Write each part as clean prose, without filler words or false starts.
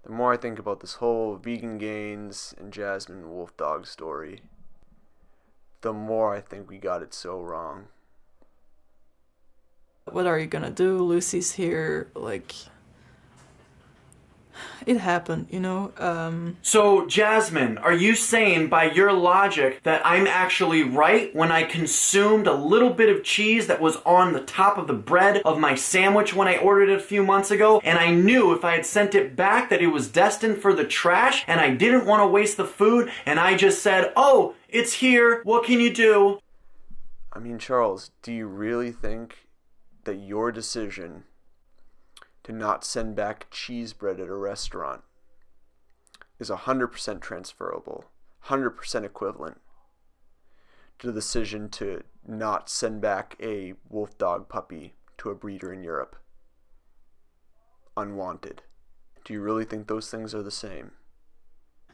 The more I think about this whole vegan gains and Jasmine wolfdog story, the more I think we got it so wrong. What are you gonna do? Lucy's here. Like, it happened, you know? So, Jasmine, are you saying by your logic that I'm actually right when I consumed a little bit of cheese that was on the top of the bread of my sandwich when I ordered it a few months ago, and I knew if I had sent it back that it was destined for the trash, and I didn't want to waste the food, and I just said, oh, it's here, what can you do? I mean, Charles, do you really think that your decision to not send back cheese bread at a restaurant is 100% transferable, 100% equivalent to the decision to not send back a wolf dog puppy to a breeder in Europe unwanted? Do you really think those things are the same?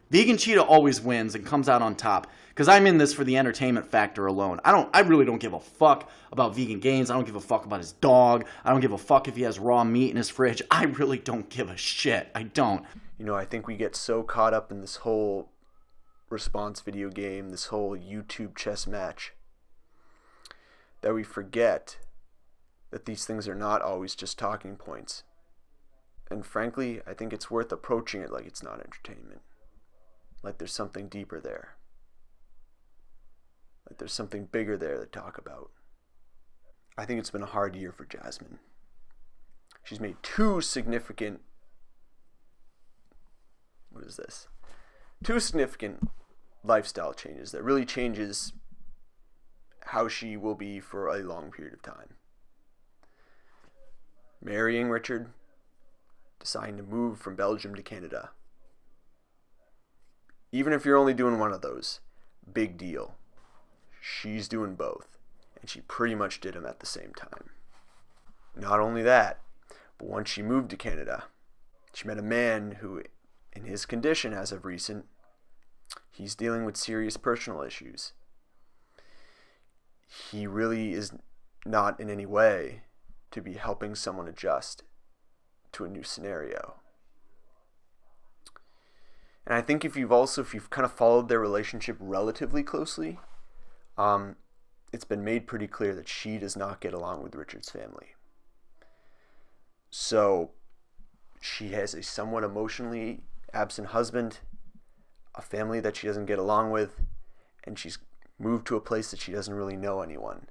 Vegan Cheetah always wins and comes out on top because I'm in this for the entertainment factor alone. I really don't give a fuck about vegan gains. I don't give a fuck about his dog. I don't give a fuck if he has raw meat in his fridge. I really don't give a shit. I don't. You know, I think we get so caught up in this whole response video game, this whole YouTube chess match, that we forget that these things are not always just talking points. And frankly, I think it's worth approaching it like it's not entertainment. Like there's something deeper there. Like there's something bigger there to talk about. I think it's been a hard year for Jasmine. She's made two significant lifestyle changes that really changes how she will be for a long period of time. Marrying Richard, deciding to move from Belgium to Canada. Even if you're only doing one of those, big deal. She's doing both, and she pretty much did them at the same time. Not only that, but once she moved to Canada, she met a man who, in his condition as of recent, he's dealing with serious personal issues. He really is not in any way to be helping someone adjust to a new scenario. And I think if you've kind of followed their relationship relatively closely, it's been made pretty clear that she does not get along with Richard's family. So she has a somewhat emotionally absent husband, a family that she doesn't get along with, and she's moved to a place that she doesn't really know anyone.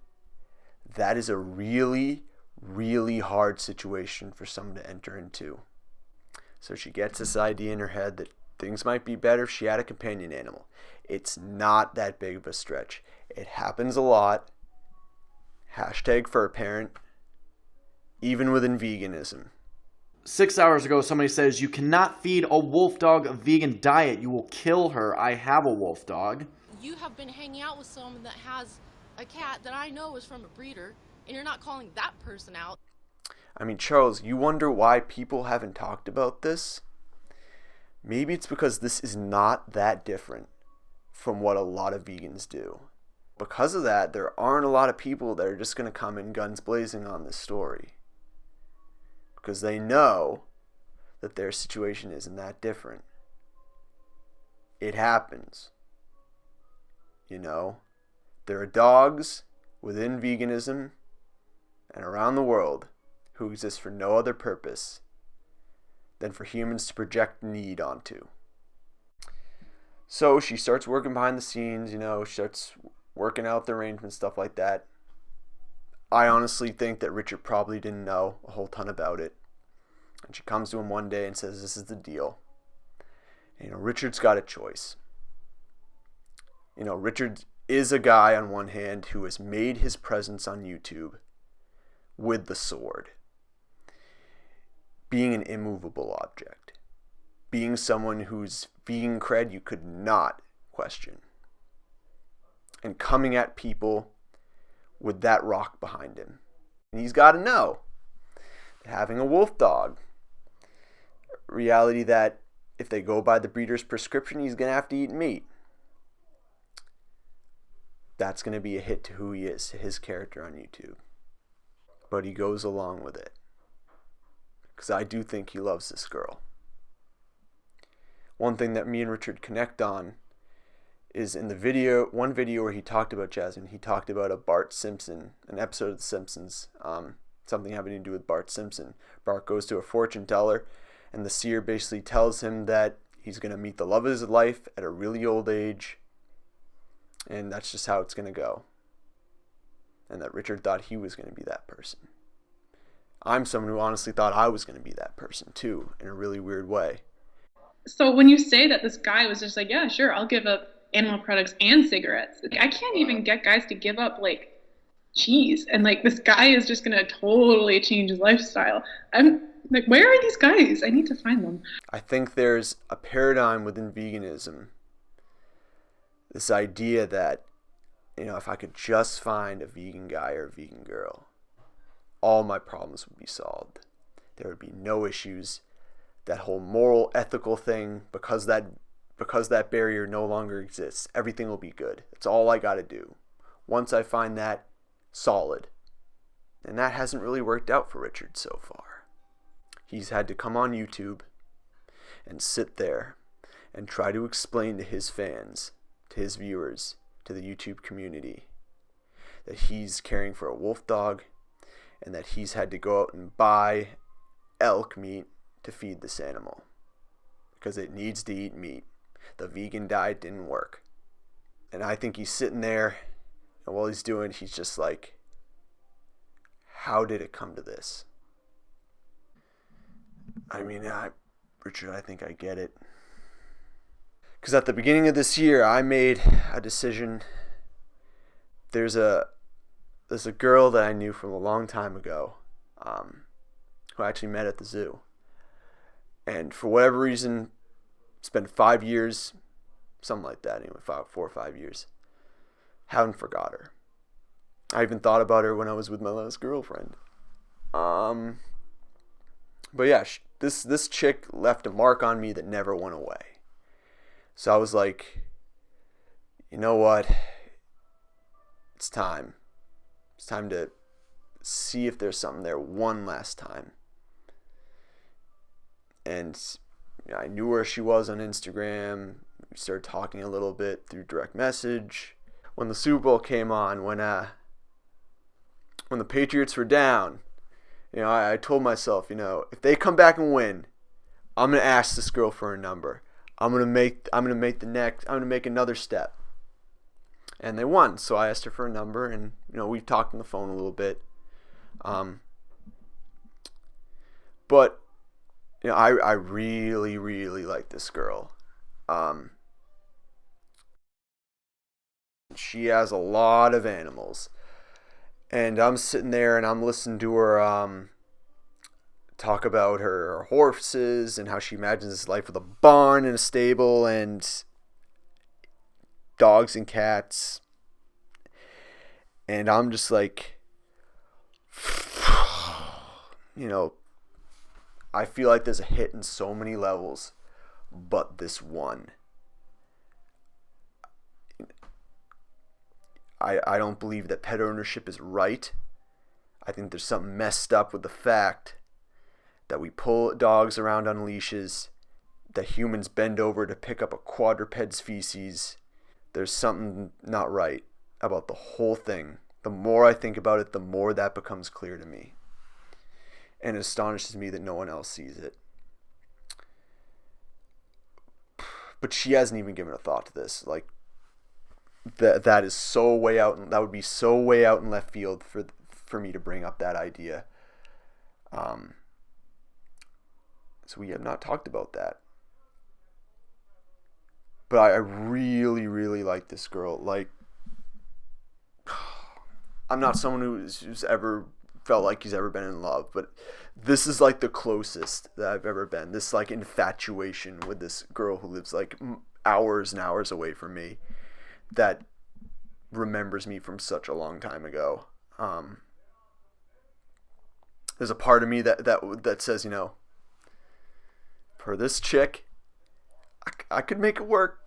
That is a really, really hard situation for someone to enter into. So she gets this idea in her head that things might be better if she had a companion animal. It's not that big of a stretch. It happens a lot. Hashtag fur parent. Even within veganism. 6 hours ago, somebody says, you cannot feed a wolf dog a vegan diet. You will kill her. I have a wolf dog. You have been hanging out with someone that has a cat that I know is from a breeder, and you're not calling that person out. I mean, Charles, you wonder why people haven't talked about this? Maybe it's because this is not that different from what a lot of vegans do. Because of that, there aren't a lot of people that are just going to come in guns blazing on this story. Because they know that their situation isn't that different. It happens. You know, there are dogs within veganism and around the world who exist for no other purpose than for humans to project need onto. So she starts working behind the scenes, she starts working out the arrangements, stuff like that. I honestly think that Richard probably didn't know a whole ton about it. And she comes to him one day and says, this is the deal. And, Richard's got a choice. Richard is a guy on one hand who has made his presence on YouTube with the sword. Being an immovable object. Being someone whose vegan cred you could not question. And coming at people with that rock behind him. And he's got to know that having a wolf dog, reality that if they go by the breeder's prescription, he's going to have to eat meat. That's going to be a hit to who he is, to his character on YouTube. But he goes along with it. Because I do think he loves this girl. one thing that me and Richard connect on is in one video where he talked about Jasmine, he talked about an episode of The Simpsons, something having to do with Bart Simpson. Bart goes to a fortune teller, and the seer basically tells him that he's going to meet the love of his life at a really old age, and that's just how it's going to go. And that Richard thought he was going to be that person. I'm someone who honestly thought I was going to be that person too, in a really weird way. So when you say that this guy was just like, yeah, sure, I'll give up animal products and cigarettes. I can't even get guys to give up like cheese, and like this guy is just gonna totally change his lifestyle. I'm like, where are these guys? I need to find them. I think there's a paradigm within veganism, this idea that, if I could just find a vegan guy or a vegan girl, all my problems would be solved. There would be no issues. That whole moral, ethical thing, because that barrier no longer exists, everything will be good. It's all I got to do. Once I find that solid. And that hasn't really worked out for Richard so far. He's had to come on YouTube and sit there and try to explain to his fans, to his viewers, to the YouTube community, that he's caring for a wolf dog and that he's had to go out and buy elk meat to feed this animal because it needs to eat meat. The vegan diet didn't work. And I think he's sitting there, and while he's doing it, he's just like, how did it come to this? I mean, Richard, I think I get it. Because at the beginning of this year, I made a decision. There's a girl that I knew from a long time ago, who I actually met at the zoo. And for whatever reason, it's been 5 years, something like that, anyway, 4 or 5 years. Haven't forgot her. I even thought about her when I was with my last girlfriend. But yeah, this chick left a mark on me that never went away. So I was like, you know what? It's time. It's time to see if there's something there one last time. And I knew where she was on Instagram. We started talking a little bit through direct message. When the Super Bowl came on, when the Patriots were down, I told myself, if they come back and win, I'm gonna ask this girl for a number. I'm gonna make another step. And they won, so I asked her for a number, and we've talked on the phone a little bit. But I really, really like this girl. She has a lot of animals. And I'm sitting there and I'm listening to her talk about her horses and how she imagines this life with a barn and a stable and dogs and cats. And I'm just like, I feel like there's a hit in so many levels, but this one. I don't believe that pet ownership is right. I think there's something messed up with the fact that we pull dogs around on leashes, that humans bend over to pick up a quadruped's feces. There's something not right about the whole thing. The more I think about it, the more that becomes clear to me. And it astonishes me that no one else sees it. But she hasn't even given a thought to this. Like, that is so way out, and that would be so way out in left field for me to bring up that idea. So we have not talked about that. But I really, really like this girl. Like, I'm not someone who's ever felt like he's ever been in love, but this is like the closest that I've ever been. This like infatuation with this girl who lives like hours and hours away from me, that remembers me from such a long time ago. There's a part of me that says, for this chick, I could make it work.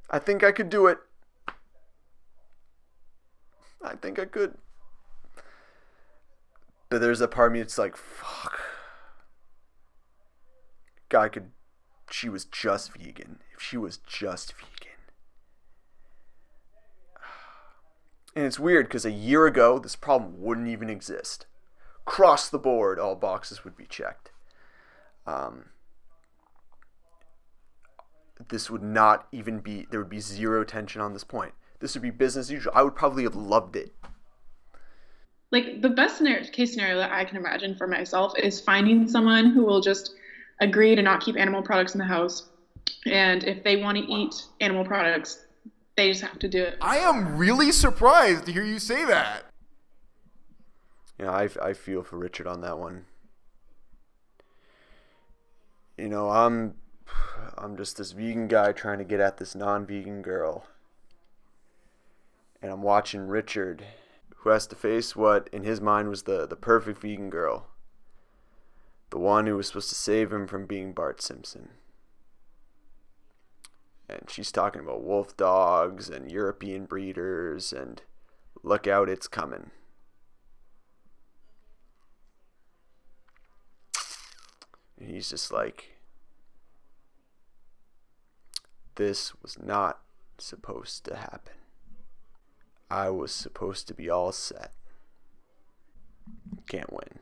I think I could do it. I think I could. But there's a part of me that's like, fuck. God, I could she was just vegan. If she was just vegan. And it's weird because a year ago, this problem wouldn't even exist. Across the board, all boxes would be checked. This would not even be, there would be zero tension on this point. This would be business as usual. I would probably have loved it. Like, the best case scenario that I can imagine for myself is finding someone who will just agree to not keep animal products in the house. And if they want to eat animal products, they just have to do it. I am really surprised to hear you say that. You know, I feel for Richard on that one. You know, I'm just this vegan guy trying to get at this non-vegan girl. And I'm watching Richard, who has to face what in his mind was the perfect vegan girl. The one who was supposed to save him from being Bart Simpson. And she's talking about wolf dogs and European breeders and look out, it's coming. And he's just like, this was not supposed to happen. I was supposed to be all set. Can't win.